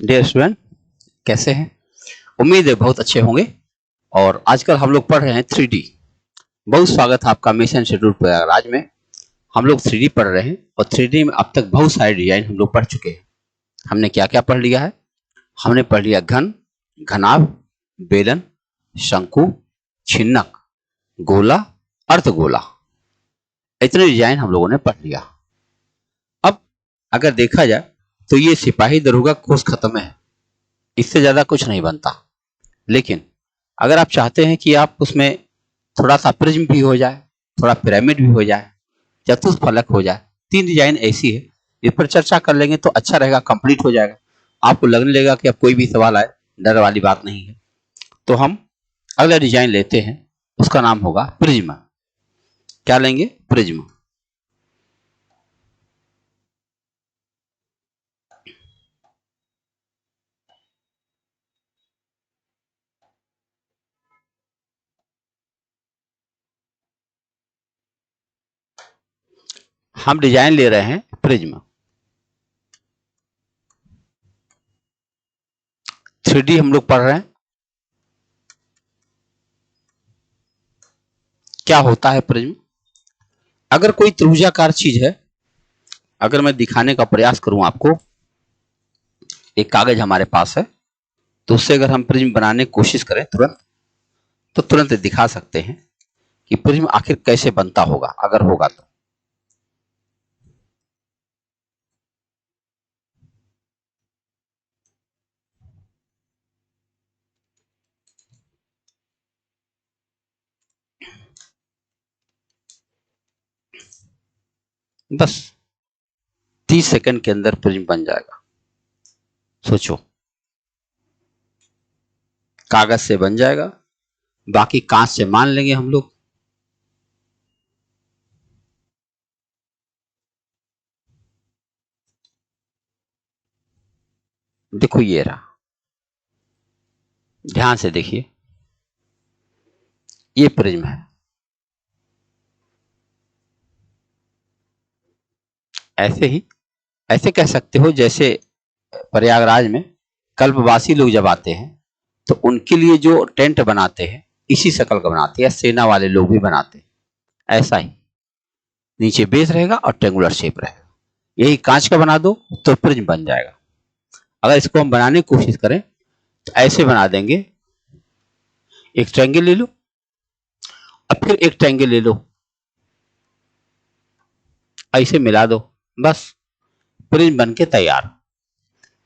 Dear student, कैसे हैं? उम्मीद है बहुत अच्छे होंगे। और आजकल हम लोग पढ़ रहे हैं 3D। बहुत स्वागत है आपका मिशन शेड्यूल प्रयागराज में। हम लोग 3D पढ़ रहे हैं और 3D में अब तक बहुत सारे डिजाइन हम लोग पढ़ चुके हैं। हमने क्या क्या पढ़ लिया है? हमने पढ़ लिया घन, घनाभ, बेलन, शंकु, छिन्नक, गोला, अर्धगोला। इतने डिजाइन हम लोगों ने पढ़ लिया। अब अगर देखा जाए तो ये सिपाही दरोगा कोर्स खत्म है, इससे ज्यादा कुछ नहीं बनता। लेकिन अगर आप चाहते हैं कि आप उसमें थोड़ा सा प्रिज्म भी हो जाए, थोड़ा पिरामिड भी हो जाए, चतुष्फलक हो जाए, 3 डिजाइन ऐसी है, इस पर चर्चा कर लेंगे तो अच्छा रहेगा, कंप्लीट हो जाएगा। आपको लगने लगेगा कि अब कोई भी सवाल आए डर वाली बात नहीं है। तो हम अगला डिजाइन लेते हैं, उसका नाम होगा प्रिज्म। क्या लेंगे? प्रिज्म। हम डिजाइन ले रहे हैं प्रिज्म। 3D हम लोग पढ़ रहे हैं। क्या होता है प्रिज्म? अगर कोई त्रिभुजाकार चीज है, अगर मैं दिखाने का प्रयास करूं आपको, एक कागज हमारे पास है, तो उससे अगर हम प्रिज्म बनाने की कोशिश करें तुरंत, तो तुरंत दिखा सकते हैं कि प्रिज्म आखिर कैसे बनता होगा, अगर होगा तो। बस 30 सेकंड के अंदर प्रिज्म बन जाएगा। सोचो, कागज से बन जाएगा, बाकी कांच से मान लेंगे हम लोग। देखो ये रहा, ध्यान से देखिए, ये प्रिज्म है। ऐसे ही, ऐसे कह सकते हो जैसे प्रयागराज में कल्पवासी लोग जब आते हैं तो उनके लिए जो टेंट बनाते हैं इसी शक्ल का बनाते हैं, सेना वाले लोग भी बनाते हैं ऐसा ही। नीचे बेस रहेगा और ट्रेंगुलर शेप रहेगा। यही कांच का बना दो तो प्रिज्म बन जाएगा। अगर इसको हम बनाने की कोशिश करें तो ऐसे बना देंगे, एक ट्रायंगल ले लो और फिर एक ट्रायंगल ले लो, ऐसे मिला दो, बस प्रिज्म बन के तैयार।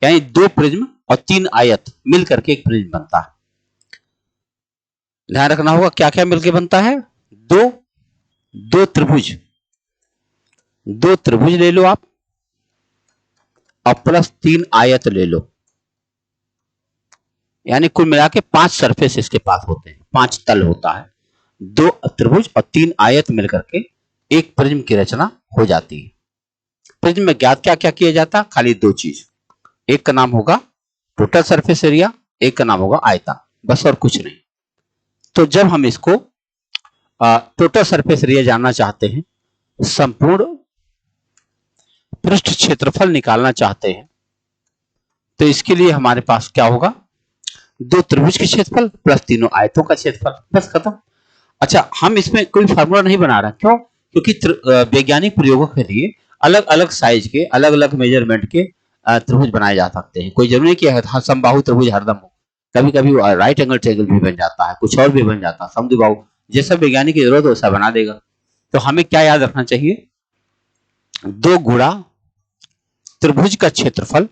यानी 2 प्रिज्म और 3 आयत मिल करके एक प्रिज्म बनता है। ध्यान रखना होगा क्या क्या मिलकर बनता है। दो दो त्रिभुज, 2 त्रिभुज ले लो आप, और प्लस 3 आयत ले लो। यानी कुल मिला के 5 सरफेस इसके पास होते हैं, 5 तल होता है। 2 त्रिभुज और 3 आयत मिलकर के एक प्रिज्म की रचना हो जाती है। प्रिज्म में ज्ञात क्या क्या किया जाता है? खाली 2 चीज। एक का नाम होगा टोटल सरफेस एरिया, एक का नाम होगा आयतन, बस और कुछ नहीं। तो जब हम इसको टोटल सरफेस एरिया जानना चाहते हैं, संपूर्ण पृष्ठ क्षेत्रफल निकालना चाहते हैं, तो इसके लिए हमारे पास क्या होगा? 2 त्रिभुज के क्षेत्रफल प्लस तीनों आयतों का क्षेत्रफल, बस खत्म। अच्छा, हम इसमें कोई फार्मूला नहीं बना रहे, क्यों? क्योंकि वैज्ञानिक प्रयोगों के लिए अलग अलग साइज के, अलग अलग मेजरमेंट के त्रिभुज बनाए जा सकते हैं। कोई जरूरी नहीं कि समबाहु त्रिभुज हरदम हो। कभी कभी राइट एंगल ट्रायंगल भी बन जाता है, कुछ और भी बन जाता है, समद्विबाहु। जैसा वैज्ञानिक की जरूरत हो वैसा बना देगा। तो हमें क्या याद रखना चाहिए? 2 गुणा त्रिभुज का क्षेत्रफल,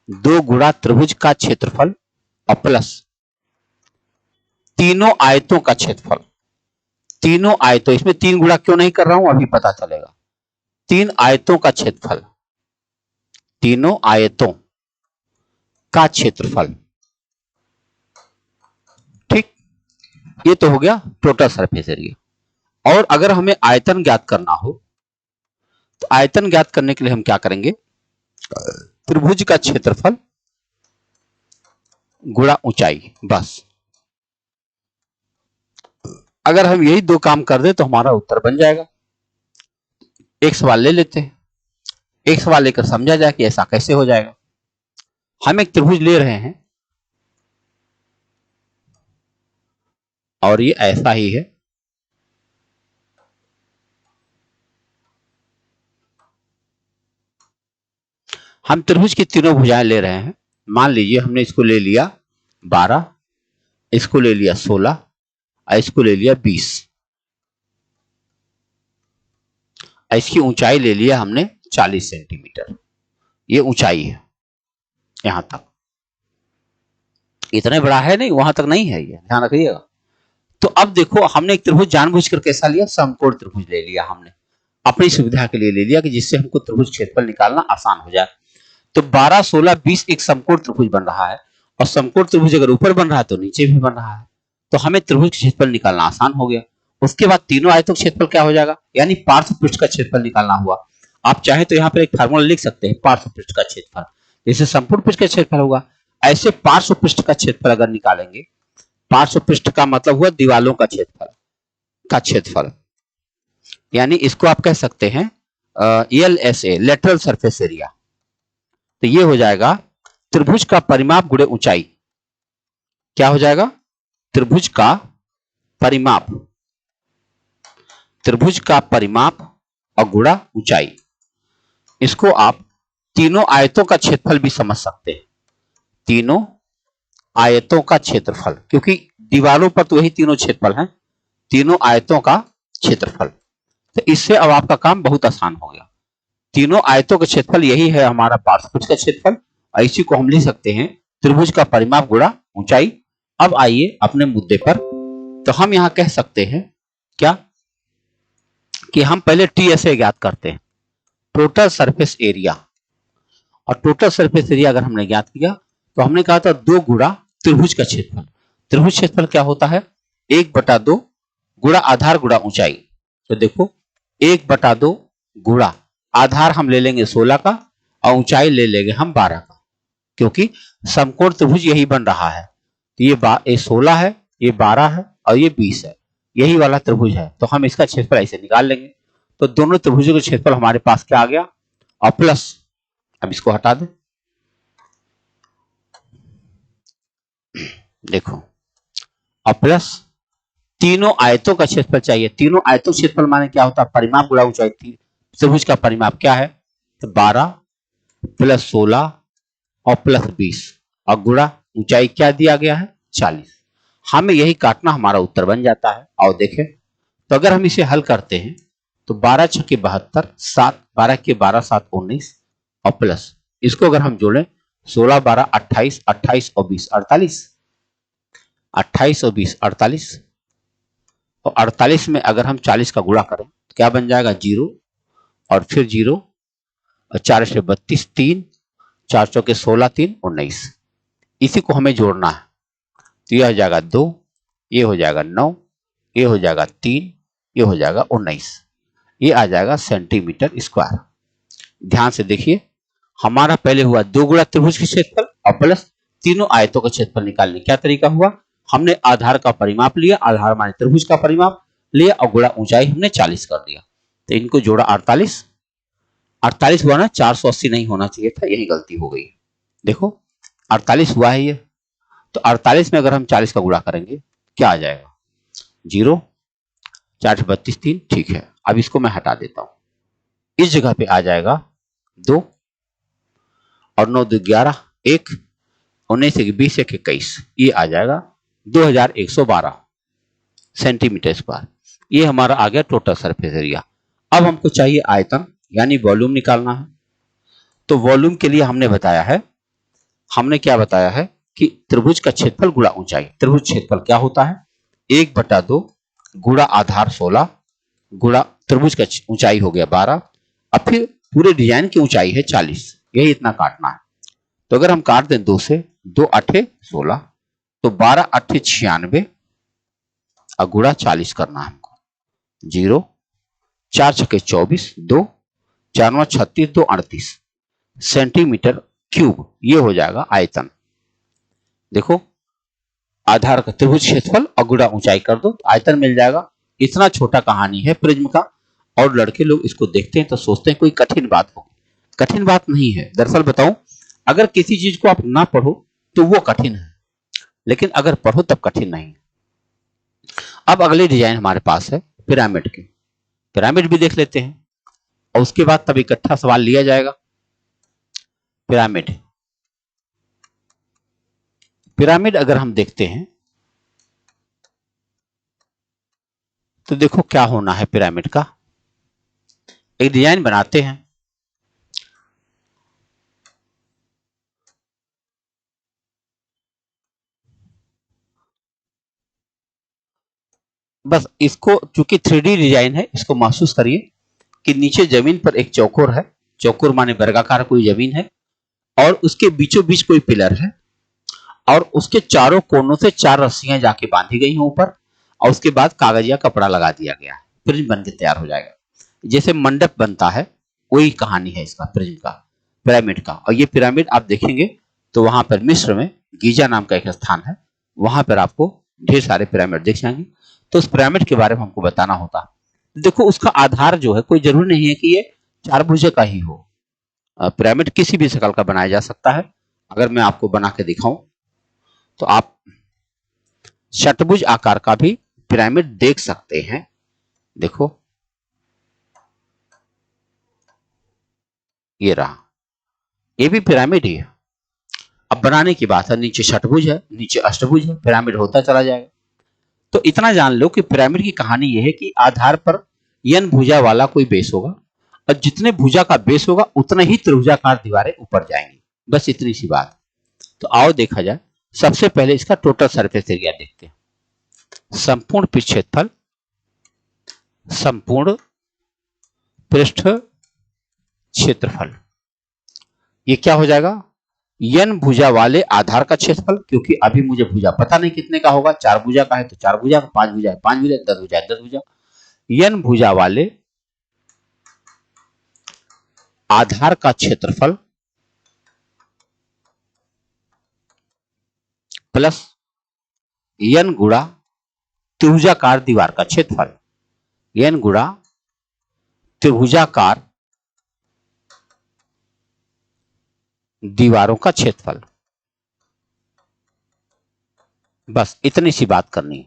2 गुणा त्रिभुज का क्षेत्रफल और प्लस तीनों आयतों का क्षेत्रफल। तीनों आयतों, इसमें 3 गुणा क्यों नहीं कर रहा हूं अभी पता चलेगा। 3 आयतों का क्षेत्रफल, तीनों आयतों का क्षेत्रफल। ठीक, ये तो हो गया टोटल सरफेस एरिया। और अगर हमें आयतन ज्ञात करना हो तो आयतन ज्ञात करने के लिए हम क्या करेंगे? त्रिभुज का क्षेत्रफल गुणा ऊंचाई, बस। अगर हम यही 2 काम कर दे तो हमारा उत्तर बन जाएगा। एक सवाल ले लेते हैं, एक सवाल लेकर समझा जाए कि ऐसा कैसे हो जाएगा। हम एक त्रिभुज ले रहे हैं और ये ऐसा ही है। हम त्रिभुज की तीनों भुजाएं ले रहे हैं। मान लीजिए हमने इसको ले लिया 12, इसको ले लिया 16 और इसको ले लिया 20। इसकी ऊंचाई ले लिया हमने 40 सेंटीमीटर। ये ऊंचाई है यहां तक, इतने बड़ा है नहीं, वहां तक नहीं है, ये ध्यान रखिएगा। तो अब देखो हमने एक त्रिभुज जानबूझकर कैसा लिया, समकोण त्रिभुज ले लिया हमने, अपनी सुविधा के लिए ले लिया कि जिससे हमको त्रिभुज क्षेत्रफल निकालना आसान हो जाए। तो 12, 16, 20 एक समकोण त्रिभुज बन रहा है और समकोण त्रिभुज अगर ऊपर बन रहा है तो नीचे भी बन रहा है, तो हमें त्रिभुज क्षेत्रफल निकालना आसान हो गया। उसके बाद तीनों आयतों का क्षेत्रफल क्या हो जाएगा, यानी पार्श्व पृष्ठ का क्षेत्रफल निकालना हुआ। आप चाहे तो यहाँ पर एक फार्मूला लिख सकते हैं, पार्श्व पृष्ठ का क्षेत्रफल जैसे संपूर्ण पृष्ठ का क्षेत्रफल होगा, ऐसे पार्श्व पृष्ठ का क्षेत्रफल अगर निकालेंगे, पार्श्व पृष्ठ का मतलब हुआ दीवालों का क्षेत्रफल, यानी इसको आप कह सकते हैं LSA, लेटरल सरफेस एरिया। तो ये हो जाएगा त्रिभुज का परिमाप गुणे ऊंचाई। क्या हो जाएगा, त्रिभुज का परिमाप और गुणा ऊंचाई। इसको आप तीनों आयतों का क्षेत्रफल भी समझ सकते हैं, तीनों आयतों का क्षेत्रफल, क्योंकि दीवारों पर तो वही तीनों क्षेत्रफल हैं, तीनों आयतों का क्षेत्रफल। तो इससे अब आपका काम बहुत आसान हो गया। तीनों आयतों का क्षेत्रफल यही है हमारा पार्श्व पृष्ठ का क्षेत्रफल, और इसी को हम लिख सकते हैं त्रिभुज का परिमाप गुणा ऊंचाई। अब आइए अपने मुद्दे पर। तो हम यहां कह सकते हैं क्या कि हम पहले TSA ज्ञात करते हैं, टोटल सरफेस एरिया। और टोटल सरफेस एरिया अगर हमने ज्ञात किया तो हमने कहा था 2 गुणा त्रिभुज का क्षेत्रफल। त्रिभुज क्षेत्रफल क्या होता है, 1/2 गुणा आधार गुणा ऊंचाई। तो देखो 1/2 गुणा आधार हम ले लेंगे 16 का और ऊंचाई ले लेंगे हम 12 का, क्योंकि समकोण त्रिभुज यही बन रहा है। तो ये 16 है, ये 12 है और ये 20 है, यही वाला त्रिभुज है। तो हम इसका क्षेत्रफल ऐसे निकाल लेंगे। तो दोनों त्रिभुजों का क्षेत्रफल हमारे पास क्या आ गया, और प्लस, अब इसको हटा दें, देखो, और प्लस तीनों आयतों का क्षेत्रफल चाहिए। तीनों आयतों का क्षेत्रफल माने क्या होता है, परिमाप गुणा ऊंचाई। त्रिभुज का परिमाप क्या है, तो 12 प्लस 16 और प्लस 20 और गुणा ऊंचाई क्या दिया गया है, 40। हमें यही काटना, हमारा उत्तर बन जाता है। और देखें तो अगर हम इसे हल करते हैं तो 12 × 6 = 72, 7 12 के 12 7 19 और प्लस इसको अगर हम जोड़ें 16 12 28, 28 और 20 48, 28 और 20 48, और 48 में अगर हम 40 का गुणा करें तो क्या बन जाएगा, 0 और फिर 0 और 4 से 32, 3 4 चौके 16, 3 19। इसी को हमें जोड़ना है। तो यह हो जाएगा 2, ये हो जाएगा 9, ये हो जाएगा 3, ये हो जाएगा 19, ये आ जाएगा सेंटीमीटर स्क्वायर। ध्यान से देखिए, हमारा पहले हुआ 2 गुणा त्रिभुज के क्षेत्रफल और प्लस तीनों आयतों का क्षेत्रफल निकालने। क्या तरीका हुआ, हमने आधार का परिमाप लिया, आधार माने त्रिभुज का परिमाप लिया, और गुणा ऊंचाई हमने 40 कर दिया। तो इनको जोड़ा 48, 48 हुआ ना, 480 नहीं होना चाहिए था, यही गलती हो गई। देखो 48 हुआ है ये। तो 48 में अगर हम 40 का गुणा करेंगे क्या आ जाएगा, 0, 4 से 32, 3, ठीक है। अब इसको मैं हटा देता हूं, इस जगह पे आ जाएगा 2 और 9 2 11, 1 19 1 20 1 21, ये आ जाएगा 2112 सेंटीमीटर स्क्वायर। ये हमारा आ गया टोटल सरफेस एरिया। अब हमको चाहिए आयतन, यानी वॉल्यूम निकालना है। तो वॉल्यूम के लिए हमने क्या बताया है कि त्रिभुज का क्षेत्रफल गुणा ऊंचाई। त्रिभुज क्षेत्रफल क्या होता है, 1/2 गुणा आधार 16 गुणा त्रिभुज का ऊंचाई हो गया 12, अब फिर पूरे डिजाइन की ऊंचाई है 40, यही इतना काटना है। तो अगर हम काट दें 2 से, 2 8 16, तो 12 8 96 और गुणा 40 करना है हमको। 0 4 6 24, 2 4 9 36, 2 38 सेंटीमीटर क्यूब, ये हो जाएगा आयतन। देखो आधार का त्रिभुज क्षेत्रफल और गुणा ऊंचाई कर दो, आयतन मिल जाएगा। इतना छोटा कहानी है प्रिज्म का, और लड़के लोग इसको देखते हैं तो सोचते हैं कोई कठिन बात होगी। कठिन बात नहीं है, दरअसल बताऊं, अगर किसी चीज को आप ना पढ़ो तो वो कठिन है, लेकिन अगर पढ़ो तब कठिन नहीं। अब अगले डिजाइन हमारे पास है पिरामिड की। पिरामिड भी देख लेते हैं और उसके बाद तब इकट्ठा सवाल लिया जाएगा। पिरामिड, पिरामिड अगर हम देखते हैं तो देखो क्या होना है। पिरामिड का एक डिजाइन बनाते हैं। बस इसको, चूंकि 3D डिजाइन है, इसको महसूस करिए कि नीचे जमीन पर एक चौकोर है। चौकोर माने वर्गाकार कोई जमीन है और उसके बीचों बीच कोई पिलर है और उसके चारों कोनों से 4 रस्सियां जाके बांधी गई हैं ऊपर, और उसके बाद कागज या कपड़ा लगा दिया गया है। प्रिज्म बन के तैयार हो जाएगा, जैसे मंडप बनता है वही कहानी है इसका, प्रिज्म का, पिरामिड का। और ये पिरामिड आप देखेंगे तो वहां पर मिस्र में गीजा नाम का एक स्थान है, वहां पर आपको ढेर सारे पिरामिड दिख जाएंगे। तो उस पिरामिड के बारे में हमको बताना होता। देखो उसका आधार जो है, कोई जरूरी नहीं है कि ये 4 भुजा का ही हो। पिरामिड किसी भी शक्ल का बनाया जा सकता है। अगर मैं आपको बना के दिखाऊं तो आप षटभुज आकार का भी पिरामिड देख सकते हैं। देखो ये रहा, ये भी पिरामिड ही है। अब बनाने की बात है, नीचे षटभुज है, नीचे अष्टभुज है, पिरामिड होता चला जाएगा। तो इतना जान लो कि पिरामिड की कहानी यह है कि आधार पर n भुजा वाला कोई बेस होगा और जितने भुजा का बेस होगा उतने ही त्रिभुजाकार दीवारें ऊपर जाएंगी। बस इतनी सी बात। तो आओ देखा जाए। सबसे पहले इसका टोटल सरफेस एरिया देखते हैं। संपूर्ण पृष्ठ क्षेत्रफल, संपूर्ण पृष्ठ क्षेत्रफल, ये क्या हो जाएगा? n भुजा वाले आधार का क्षेत्रफल, क्योंकि अभी मुझे भुजा पता नहीं कितने का होगा। 4 भुजा का है तो 4 भुजा, 5 भुजा है 5 भुजा, 10 भुजा है 10 भुजा। n भुजा वाले आधार का क्षेत्रफल प्लस n गुणा त्रिभुजाकार दीवार का क्षेत्रफल, n गुणा त्रिभुजाकार दीवारों का क्षेत्रफल। बस इतनी सी बात करनी है।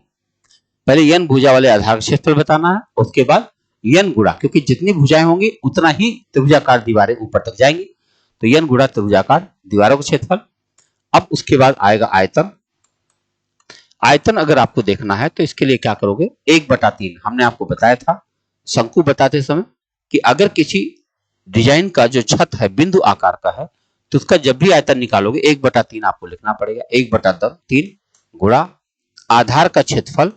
पहले n भुजा वाले आधार का क्षेत्रफल बताना है, उसके बाद n गुणा, क्योंकि जितनी भुजाएं होंगी उतना ही त्रिभुजाकार दीवारें ऊपर तक जाएंगी, तो n गुणा त्रिभुजाकार दीवारों का क्षेत्रफल। अब उसके बाद आएगा आयतन। आयतन अगर आपको देखना है तो इसके लिए क्या करोगे? 1/3। हमने आपको बताया था शंकु बताते समय कि अगर किसी डिजाइन का जो छत है बिंदु आकार का है तो उसका जब भी आयतन निकालोगे 1/3 आपको लिखना पड़ेगा। 1/3 गुणा आधार का क्षेत्रफल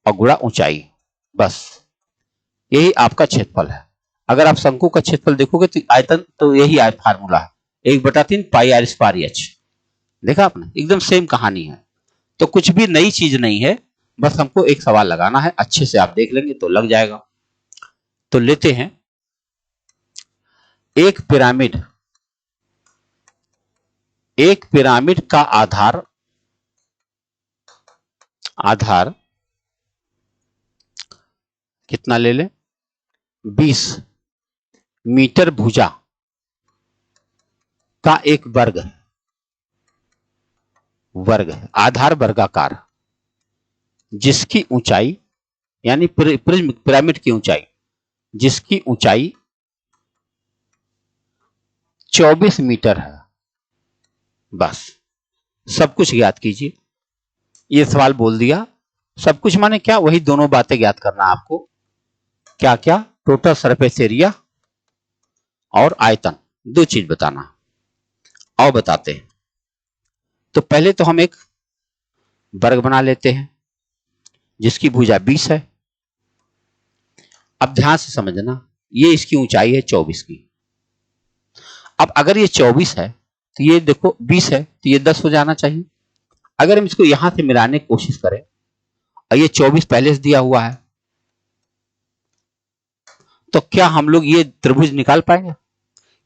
और गुणा ऊंचाई। बस यही आपका क्षेत्रफल है। अगर आप शंकु का क्षेत्रफल देखोगे तो आयतन तो यही फार्मूला है, 1/3 पाई आर स्क्वायर एच। देखा आपने, एकदम सेम कहानी है। तो कुछ भी नई चीज नहीं है, बस हमको एक सवाल लगाना है, अच्छे से आप देख लेंगे तो लग जाएगा। तो लेते हैं एक पिरामिड, एक पिरामिड का आधार कितना ले लें? 20 मीटर भुजा का एक वर्ग है, आधार वर्गाकार, जिसकी ऊंचाई यानी प्रिज्म पिरामिड की ऊंचाई, जिसकी ऊंचाई 24 मीटर है। बस सब कुछ ज्ञात कीजिए। ये सवाल बोल दिया। सब कुछ माने क्या? वही दोनों बातें ज्ञात करना आपको। क्या क्या? टोटल सरफेस एरिया और आयतन, 2 चीज बताना। आओ बताते हैं। तो पहले तो हम एक वर्ग बना लेते हैं जिसकी भुजा 20 है। अब ध्यान से समझना, ये इसकी ऊंचाई है 24 की। अब अगर ये 24 है तो ये देखो 20 है तो ये 10 हो जाना चाहिए। अगर हम इसको यहां से मिलाने की कोशिश करें और ये 24 पहले से दिया हुआ है तो क्या हम लोग ये त्रिभुज निकाल पाएंगे?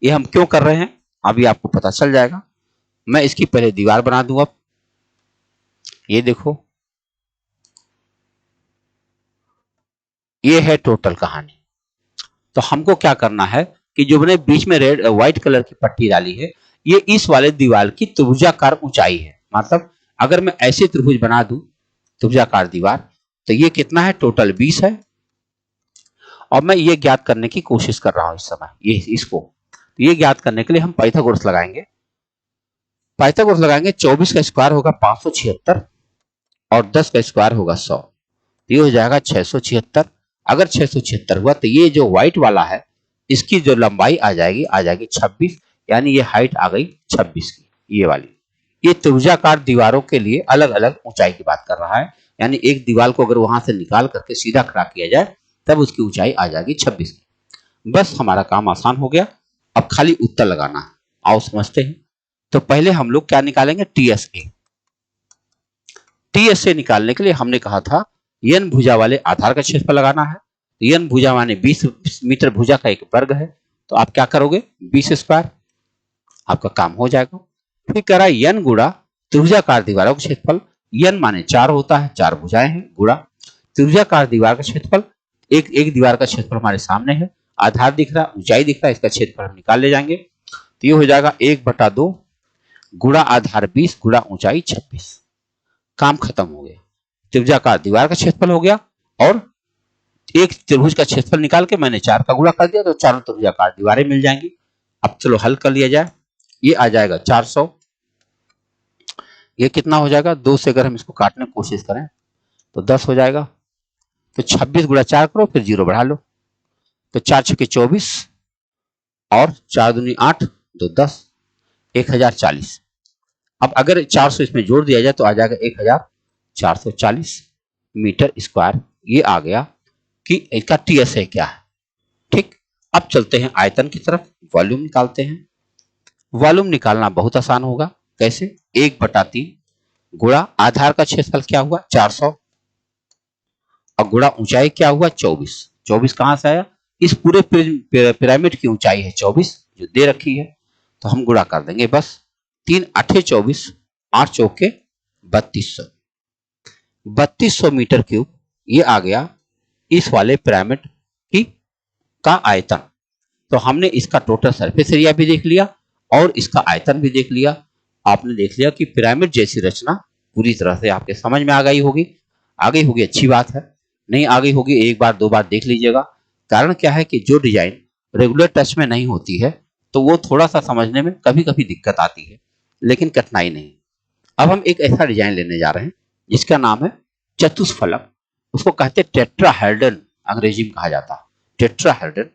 ये हम क्यों कर रहे हैं अभी आपको पता चल जाएगा। मैं इसकी पहले दीवार बना दूंगा। ये देखो, ये है टोटल कहानी। तो हमको क्या करना है कि जो मैंने बीच में रेड व्हाइट कलर की पट्टी डाली है, ये इस वाले दीवार की त्रिभुजाकार ऊंचाई है। मतलब अगर मैं ऐसे त्रिभुज बना दूं, त्रिभुजाकार दीवार, तो ये कितना है, टोटल 20 है। और मैं ये ज्ञात करने की कोशिश कर रहा हूं इस समय, ये ज्ञात करने के लिए हम पाइथागोरस लगाएंगे। 24 का स्क्वायर होगा 576 और 10 का स्क्वायर होगा 100, ये हो जाएगा 676। अगर 676 हुआ तो ये जो व्हाइट वाला है, इसकी जो लंबाई आ जाएगी 26, यानी ये हाइट आ गई 26 की, ये वाली। ये त्रिभुजाकार दीवारों के लिए अलग अलग ऊंचाई की बात कर रहा है, यानी एक दीवार को अगर वहां से निकाल करके सीधा खड़ा किया जाए तब उसकी ऊंचाई आ जाएगी 26 की। बस हमारा काम आसान हो गया, अब खाली उत्तर लगाना है। आओ समझते हैं। तो पहले हम लोग क्या निकालेंगे, टीएसए। टीएसए निकालने के लिए हमने कहा था एन भुजा वाले आधार का क्षेत्रफल लगाना है। एन भुजा माने 20 मीटर भुजा का एक वर्ग है, तो आप क्या करोगे, 20 स्क्वायर, आपका काम हो जाएगा। फिर कह रहा है एन गुणा त्रिभुजाकार दीवारों का क्षेत्रफल। एन माने 4 होता है, 4 भुजाएं हैं, गुणा त्रिभुजाकार दीवार का क्षेत्रफल। एक दीवार का क्षेत्रफल हमारे सामने है, आधार दिख रहा है, ऊंचाई दिख रहा है, इसका क्षेत्रफल हम निकाल ले जाएंगे। तो ये हो जाएगा 1/2 गुणा आधार 20 गुणा ऊंचाई 26। काम खत्म हो गया। त्रिभुजाकार दीवार का क्षेत्रफल हो गया और एक त्रिभुज का क्षेत्रफल निकाल के मैंने 4 का गुणा कर दिया, तो चारों त्रिभुजाकार दीवारें मिल जाएंगी। अब चलो हल कर लिया जाए। ये आ जाएगा 400, ये कितना हो जाएगा, 2 से अगर हम इसको काटने की कोशिश करें तो 10 हो जाएगा। तो 26 गुणा 4 करो, फिर 0 बढ़ा लो, तो 4 छके 24 और 4 दूनी 8, 2 10, 1040। अब अगर 400 इसमें जोड़ दिया जाए तो आ जाएगा 1440 मीटर स्क्वायर। ये आ गया कि इसका टीएसए क्या है। ठीक, अब चलते हैं आयतन की तरफ, वॉल्यूम निकालते हैं। वॉल्यूम निकालना बहुत आसान होगा। कैसे, 1/3 गुणा आधार का क्षेत्रफल क्या हुआ 400 और गुणा ऊंचाई क्या हुआ 24। 24 कहां से आया, इस पूरे पिरामिड की ऊंचाई है 24 जो दे रखी है, तो हम गुणा कर देंगे बस। 3 8 24, 8 चौके 3200, 3200 मीटर क्यूब। ये आ गया इस वाले पिरामिड की का आयतन। तो हमने इसका टोटल सरफेस एरिया भी देख लिया और इसका आयतन भी देख लिया। आपने देख लिया कि पिरामिड जैसी रचना पूरी तरह से आपके समझ में आ गई होगी। अच्छी बात है, नहीं आ गई होगी एक बार 2 बार देख लीजिएगा। कारण क्या है कि जो डिजाइन रेगुलर टच में नहीं होती है तो वो थोड़ा सा समझने में कभी कभी दिक्कत आती है, लेकिन कठिनाई नहीं। अब हम एक ऐसा डिजाइन लेने जा रहे हैं जिसका नाम है चतुष्फलक। उसको कहते हैं टेट्राहेड्रन, अंग्रेजी में कहा जाता है टेट्राहेड्रन।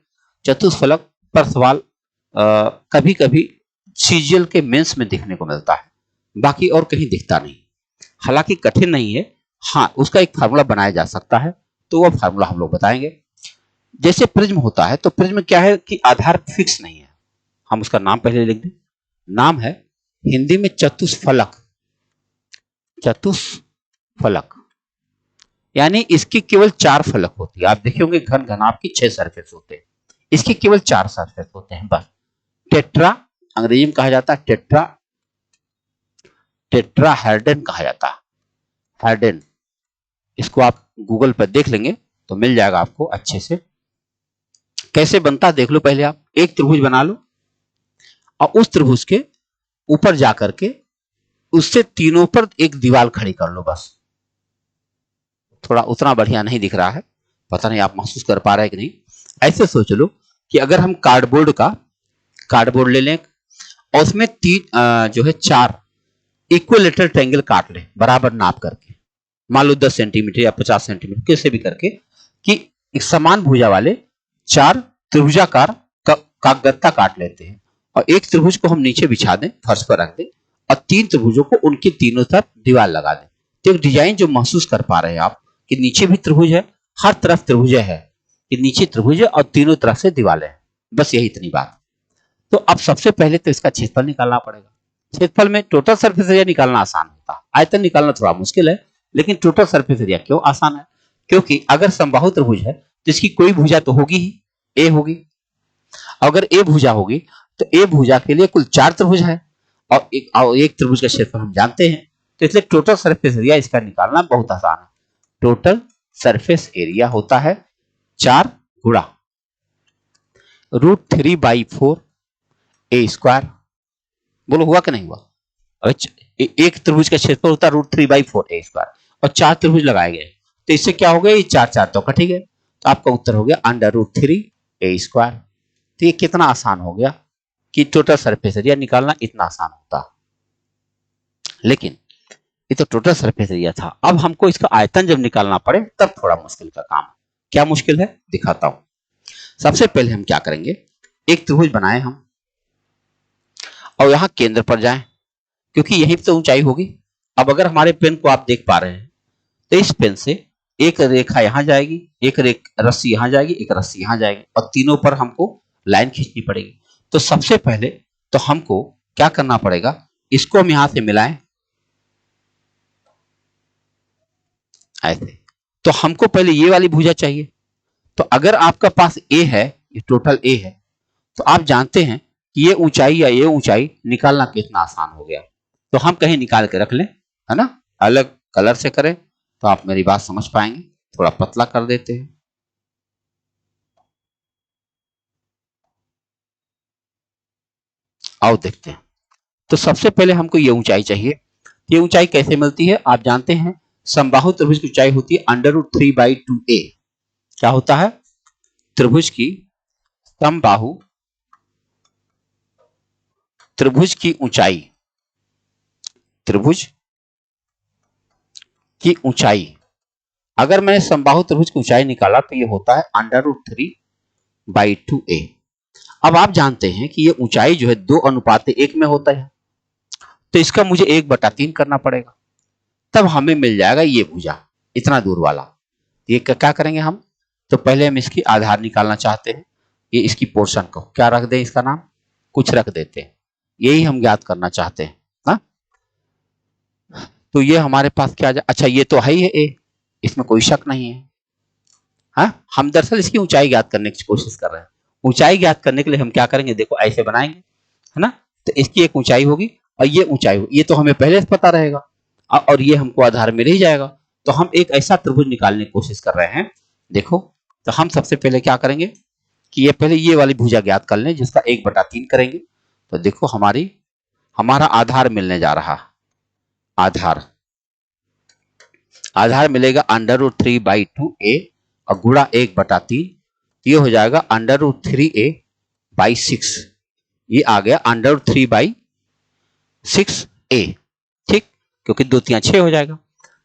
चतुष्फलक पर सवाल कभी कभी सीजीएल के मेंस में देखने को मिलता है, बाकी और कहीं दिखता नहीं। हालांकि कठिन नहीं है, हाँ उसका एक फार्मूला बनाया जा सकता है, तो वो फार्मूला हम लोग बताएंगे। जैसे प्रिज्म होता है, तो प्रिज्म क्या है कि आधार फिक्स नहीं है। हम उसका नाम पहले लिख दें, नाम है हिंदी में चतुष्फलक। चतुष्फलक यानी इसकी केवल 4 फलक होती है। आप देखे होंगे घन घनाभ की 6 सरफेस होते हैं, इसकी केवल 4 सरफेस होते हैं बस। टेट्रा अंग्रेजी में कहा जाता है टेट्राहेड्रन कहा जाता है, हेड्रन। इसको आप गूगल पर देख लेंगे तो मिल जाएगा आपको अच्छे से। कैसे बनता देख लो। पहले आप एक त्रिभुज बना लो और उस त्रिभुज के ऊपर जाकर के उससे तीनों पर एक दीवार खड़ी कर लो बस। थोड़ा उतना बढ़िया नहीं दिख रहा है, पता नहीं आप महसूस कर पा रहे हैं कि नहीं। ऐसे सोच लो कि अगर हम कार्डबोर्ड ले लें और उसमें 4 इक्विलेटरल ट्रायंगल काट लें बराबर नाप करके, मान लो 10 सेंटीमीटर या 50 सेंटीमीटर कैसे भी करके, कि एक समान भुजा वाले 4 त्रिभुजाकार का गत्ता काट लेते हैं और एक त्रिभुज को हम नीचे बिछा दें, फर्श पर रख दें और 3 त्रिभुजों को उनके तीनों तरफ दीवार लगा दें। तो एक डिजाइन जो महसूस कर पा रहे हैं आप कि नीचे भी त्रिभुज है, हर तरफ त्रिभुज है, कि नीचे त्रिभुज है और तीनों तरफ से दीवारें हैं। बस यही इतनी बात। तो अब सबसे पहले तो इसका क्षेत्रफल निकालना पड़ेगा। क्षेत्रफल में टोटल सरफेस एरिया निकालना आसान होता है, आयतन निकालना थोड़ा मुश्किल है। लेकिन टोटल सरफेस एरिया क्यों आसान है, क्योंकि अगर समबाहु त्रिभुज है तो इसकी कोई भुजा तो होगी ही, ए होगी। अगर ए भुजा होगी तो ए भुजा के लिए कुल 4 त्रिभुज है और एक त्रिभुज का क्षेत्रफल हम जानते हैं, तो इसलिए टोटल सरफेस एरिया इसका निकालना बहुत आसान है। टोटल सरफेस एरिया होता है 4 गुणा √3/4 ए स्क्वायर। बोलो हुआ कि नहीं हुआ? एक त्रिभुज का क्षेत्रफल होता है √3/4 ए स्क्वायर और 4 त्रिभुज लगाए गए, तो इससे क्या हो गया, ये 4 4 तो कट ही गए, तो आपका उत्तर हो गया √3 ए स्क्वायर। तो ये कितना आसान हो गया कि टोटल सरफेस एरिया निकालना इतना आसान होता। लेकिन ये तो टोटल सरफेस एरिया था, अब हमको इसका आयतन जब निकालना पड़े तब थोड़ा मुश्किल का काम। क्या मुश्किल है दिखाता हूं। सबसे पहले हम क्या करेंगे, एक त्रिभुज बनाए हम और यहां केंद्र पर जाएं, क्योंकि यहीं तो ऊंचाई होगी। अब अगर हमारे पेन को आप देख पा रहे हैं तो इस पेन से एक रेखा यहां जाएगी, एक रस्सी यहां जाएगी, एक रस्सी यहां जाएगी और तीनों पर हमको लाइन खींचनी पड़ेगी। तो सबसे पहले तो हमको क्या करना पड़ेगा, इसको हम यहां से मिलाएं ऐसे। तो हमको पहले ये वाली भुजा चाहिए। तो अगर आपका पास ए है, ये टोटल ए है, तो आप जानते हैं कि ये ऊंचाई या ये ऊंचाई निकालना कितना आसान हो गया। तो हम कहीं निकाल के रख लें, है ना, अलग कलर से करें तो आप मेरी बात समझ पाएंगे। थोड़ा पतला कर देते हैं। आओ देखते हैं। तो सबसे पहले हमको ये ऊंचाई चाहिए। ये ऊंचाई कैसे मिलती है आप जानते हैं, समबाहु त्रिभुज की ऊंचाई होती है √3/2a। क्या होता है, त्रिभुज की समबाहु त्रिभुज की ऊंचाई, त्रिभुज की ऊंचाई, अगर मैंने समबाहु त्रिभुज की ऊंचाई निकाला तो ये होता है √3/2a। अब आप जानते हैं कि ये ऊंचाई जो है 2:1 में होता है, तो इसका मुझे 1/3 करना पड़ेगा, तब हमें मिल जाएगा ये भुजा इतना दूर वाला। ये क्या करेंगे हम, तो पहले हम इसकी आधार निकालना चाहते हैं। ये इसकी पोर्शन को क्या रख दें, इसका नाम कुछ रख देते हैं, यही हम ज्ञात करना चाहते हैं ना। तो ये हमारे पास क्या जाए, अच्छा ये तो है ही है ए, इसमें कोई शक नहीं है। हाँ, हम दरअसल इसकी ऊंचाई ज्ञात करने की कोशिश कर रहे हैं। ऊंचाई ज्ञात करने के लिए हम क्या करेंगे, देखो ऐसे बनाएंगे, है ना। तो इसकी एक ऊंचाई होगी और ये ऊंचाई होगी, ये तो हमें पहले से पता रहेगा और ये हमको आधार मिल ही जाएगा। तो हम एक ऐसा त्रिभुज निकालने की कोशिश कर रहे हैं। देखो, तो हम सबसे पहले क्या करेंगे कि ये पहले ये वाली भुजा ज्ञात कर लें जिसका 1/3 करेंगे। तो देखो हमारा आधार मिलने जा रहा, आधार मिलेगा √3/2a और गुणा 1/3, ये हो जाएगा √3a/6। ये आ गया √3/6a, ठीक, क्योंकि 2 3 6 हो जाएगा।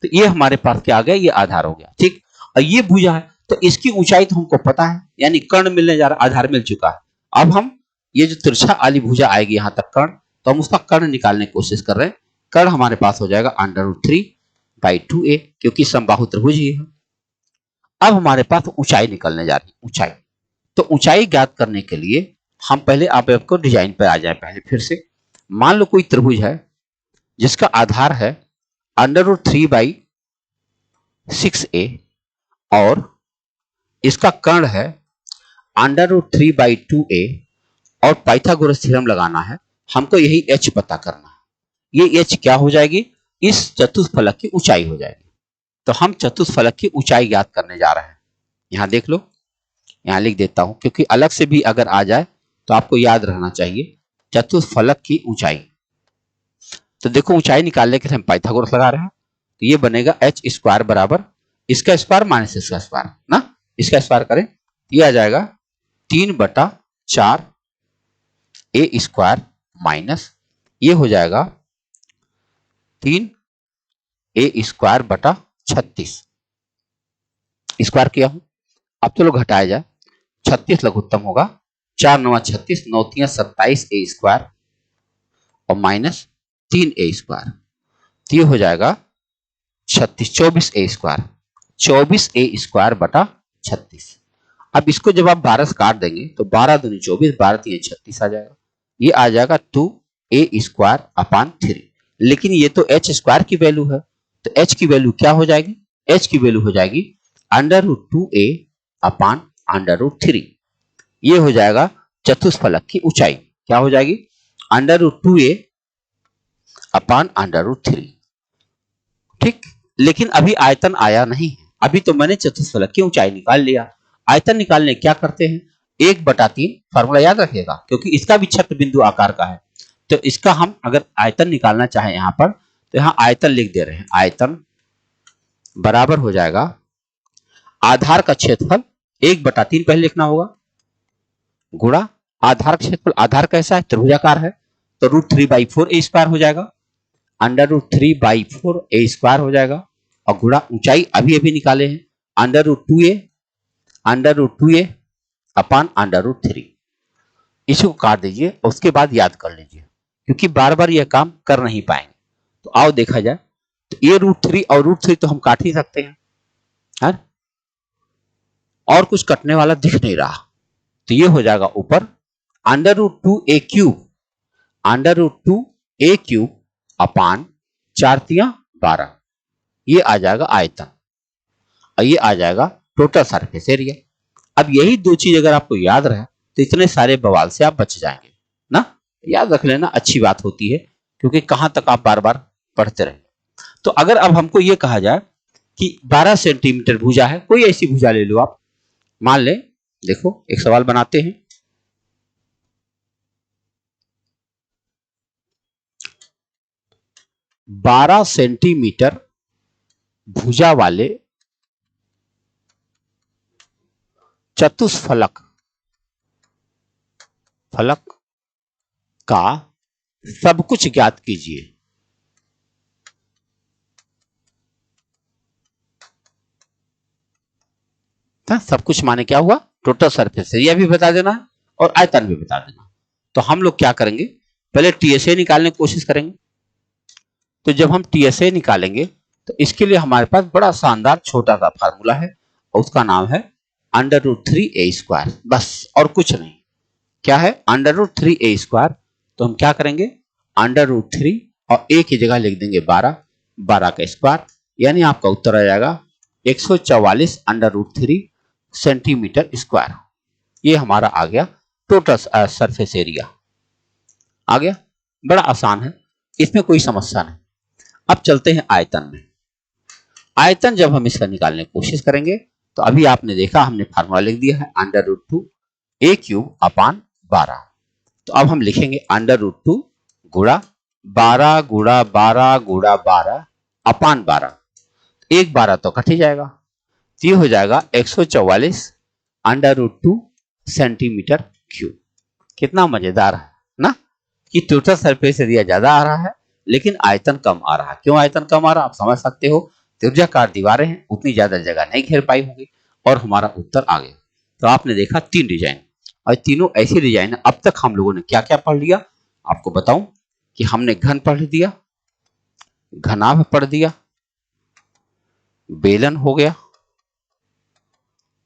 तो ये हमारे पास क्या आ गया, ये आधार हो गया, ठीक। और ये भुजा है तो इसकी ऊंचाई तो हमको पता है, यानी कर्ण मिलने जा रहा, आधार मिल चुका है। अब हम ये जो तिरछा वाली भुजा आएगी यहां तक कर्ण, तो हम उसका कर्ण निकालने की कोशिश कर रहे हैं। कर्ण हमारे पास हो जाएगा √3/2a, क्योंकि समबाहु त्रिभुज ही है। अब हमारे पास ऊंचाई निकलने जा रही है, ऊंचाई। तो ऊंचाई ज्ञात करने के लिए हम पहले आप आपको डिजाइन पर आ जाए पहले फिर से। मान लो कोई त्रिभुज है जिसका आधार है √3/6a और इसका कर्ण है √3/2a और पाइथागोरस थ्योरम लगाना है। हमको यही h पता करना है। ये h क्या हो जाएगी, इस चतुष्फलक की ऊंचाई हो जाएगी। तो हम चतुष्फलक की ऊंचाई ज्ञात करने जा रहे हैं। यहां देख लो, यहां लिख देता हूं, क्योंकि अलग से भी अगर आ जाए तो आपको याद रहना चाहिए चतुष्फलक की ऊंचाई। तो देखो, ऊंचाई निकालने के लिए हम पाइथागोरस लगा रहे हैं। तो ये बनेगा h² बराबर इसका स्क्वायर माइनस इसका स्क्वायर ना, इसका स्क्वायर करें ये आ जाएगा 3/4 ए स्क्वायर माइनस ये हो जाएगा 3 ए स्क्वायर बटा 36। स्क्वायर किया हूं, अब चलो घटाया जाए, 36 लघुत्तम होगा, 4 9 36, 9 3 27 ए स्क्वायर और माइनस 3 ए स्क्वायर। तो ये हो जाएगा 36 24 ए स्क्वायर, 24 ए स्क्वायर बटा 36। अब इसको जब आप 12 से काट देंगे तो 12 दूनी 24, 12 3 36 आ जाएगा। ये आ जाएगा 2 ए स्क्वायर अपान 3। लेकिन ये तो h स्क्वायर की वैल्यू है, तो h की वैल्यू क्या हो जाएगी, h की वैल्यू हो जाएगी √2a अपान √3। ये हो जाएगा चतुष्फलक की ऊंचाई, क्या हो जाएगी, √2a अपान √3, ठीक। लेकिन अभी आयतन आया नहीं है, अभी तो मैंने चतुष्फलक की ऊंचाई निकाल लिया। आयतन निकालने क्या करते हैं, 1/3 फार्मूला याद रखिएगा, क्योंकि इसका भी छत्र बिंदु आकार का है। तो इसका हम अगर आयतन निकालना चाहें यहाँ पर, तो यहाँ आयतन लिख दे रहे हैं। आयतन बराबर हो जाएगा आधार का क्षेत्रफल 1/3 पहले लिखना होगा, गुणा आधार का क्षेत्रफल। आधार कैसा है? त्रिभुजाकार है, तो √3/4a² हो जाएगा, √3/4a² हो जाएगा, और गुणा ऊंचाई अभी अभी निकाले हैं, √2a अपान √3। इसको काट दीजिए, उसके बाद याद कर लीजिए, क्योंकि बार बार यह काम कर नहीं पाएंगे। तो आओ देखा जाए, तो ये √3 और √3 तो हम काट ही सकते हैं, है? और कुछ कटने वाला दिख नहीं रहा, तो ये हो जाएगा ऊपर √2a³ √2a³ अपान 4×3=12। ये आ जाएगा आयतन, और ये आ जाएगा टोटल सरफेस एरिया। अब यही दो चीज अगर आपको याद रहे तो इतने सारे बवाल से आप बच जाएंगे ना। याद रख लेना, अच्छी बात होती है, क्योंकि कहां तक आप बार बार पढ़ते रहेंगे। तो अगर अब हमको ये कहा जाए कि 12 सेंटीमीटर भुजा है, कोई ऐसी भुजा ले लो आप, मान ले, देखो एक सवाल बनाते हैं। 12 सेंटीमीटर भुजा वाले चतुष्फलक का सब कुछ ज्ञात कीजिए। सब कुछ माने क्या हुआ? टोटल सरफेस एरिया भी बता देना और आयतन भी बता देना। तो हम लोग क्या करेंगे, पहले टीएसए निकालने की कोशिश करेंगे। तो जब हम टीएसए निकालेंगे तो इसके लिए हमारे पास बड़ा शानदार छोटा सा फार्मूला है, और उसका नाम है √3a², बस और कुछ नहीं। क्या है? √3a²। तो हम क्या करेंगे, √3 और a की जगह लिख देंगे 12, 12 का स्क्वायर, यानी आपका उत्तर आ जाएगा 144 √3 सेंटीमीटर स्क्वायर। ये हमारा आ गया टोटल सरफेस एरिया, आ गया। बड़ा आसान है, इसमें कोई समस्या नहीं। अब चलते हैं आयतन में। आयतन जब हम इसका निकालने की कोशिश करेंगे, तो अभी आपने देखा हमने फार्मूला लिख दिया है √2a³ अपान 12। तो अब हम लिखेंगे √2 गुणा 12 गुणा 12 गुणा 12 अपान 12। 1/12 तो कट ही जाएगा, ये हो जाएगा 144 √2 सेंटीमीटर क्यूब। कितना मजेदार है ना, कि टोटल सरफेस एरिया ज्यादा आ रहा है लेकिन आयतन कम आ रहा है। क्यों आयतन कम आ रहा है आप समझ सकते हो, त्रिभुजाकार दीवारें हैं, उतनी ज्यादा जगह नहीं घेर पाई होगी, और हमारा उत्तर आ गया। तो आपने देखा 3 डिजाइन, और तीनों ऐसी डिजाइन है। अब तक हम लोगों ने क्या क्या पढ़ लिया आपको बताऊं, कि हमने घन पढ़ दिया, घनाभ पढ़ दिया, बेलन हो गया,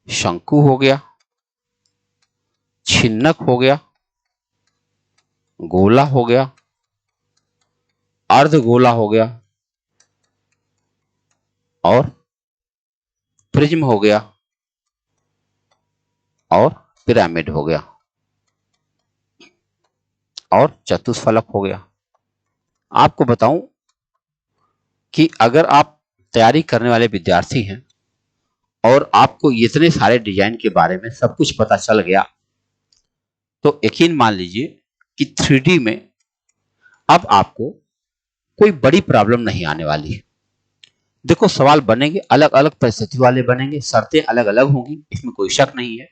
शंकु हो गया, छिन्नक हो गया, गोला हो गया, अर्धगोला हो गया, और प्रिज्म हो गया, और पिरामिड हो गया, और चतुष्फलक हो गया। आपको बताऊं कि अगर आप तैयारी करने वाले विद्यार्थी हैं और आपको इतने सारे डिजाइन के बारे में सब कुछ पता चल गया, तो यकीन मान लीजिए कि 3D में अब आपको कोई बड़ी प्रॉब्लम नहीं आने वाली है। देखो सवाल बनेंगे, अलग अलग परिस्थिति वाले बनेंगे, शर्तें अलग अलग होंगी, इसमें कोई शक नहीं है।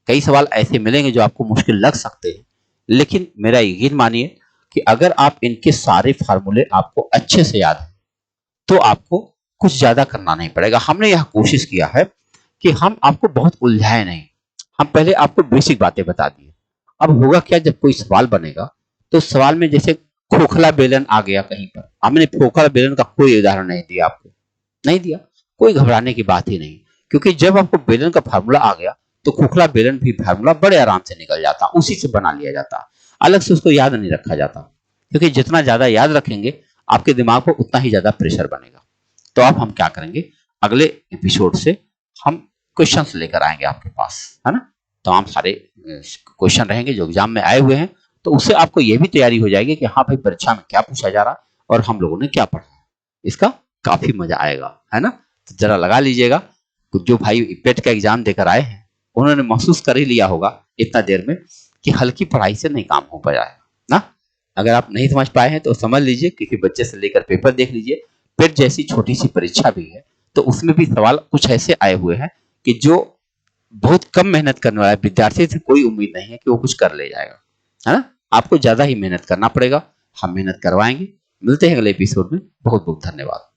कई सवाल ऐसे मिलेंगे जो आपको मुश्किल लग सकते हैं, लेकिन मेरा यकीन मानिए कि अगर आप इनके सारे फार्मूले आपको अच्छे से याद है, तो आपको कुछ ज्यादा करना नहीं पड़ेगा। हमने यह कोशिश किया है कि हम आपको बहुत उलझाए नहीं, हम पहले आपको बेसिक बातें बता दिए। अब होगा क्या, जब कोई सवाल बनेगा तो सवाल में जैसे खोखला बेलन आ गया कहीं पर, हमने खोखला बेलन का कोई उदाहरण नहीं दिया, आपको नहीं दिया, कोई घबराने की बात ही नहीं, क्योंकि जब आपको बेलन का फार्मूला आ गया तो खोखला बेलन भी फार्मूला बड़े आराम से निकल जाता, उसी से बना लिया जाता, अलग से उसको याद नहीं रखा जाता, क्योंकि जितना ज्यादा याद रखेंगे आपके दिमाग पर उतना ही ज्यादा प्रेशर बनेगा। तो अब हम क्या करेंगे, अगले एपिसोड से हम क्वेश्चंस लेकर आएंगे आपके पास, है ना। तमाम सारे क्वेश्चन रहेंगे जो एग्जाम में आए हुए हैं, तो उससे आपको यह भी तैयारी हो जाएगी कि हाँ भाई परीक्षा में क्या पूछा जा रहा और हम लोगों ने क्या पढ़ा। इसका काफी मजा आएगा, है ना। तो जरा लगा लीजिएगा, जो भाई पेट का एग्जाम देकर आए हैं उन्होंने महसूस कर ही लिया होगा इतना देर में कि हल्की पढ़ाई से नहीं काम हो पाया है ना। अगर आप नहीं समझ पाए हैं तो समझ लीजिए, किसी बच्चे से लेकर पेपर देख लीजिए। पेट जैसी छोटी सी परीक्षा भी है तो उसमें भी सवाल कुछ ऐसे आए हुए हैं कि जो बहुत कम मेहनत करने वाला विद्यार्थी से कोई उम्मीद नहीं है कि वो कुछ कर ले जाएगा, है ना। आपको ज्यादा ही मेहनत करना पड़ेगा, हम मेहनत करवाएंगे। मिलते हैं अगले एपिसोड में। बहुत बहुत धन्यवाद।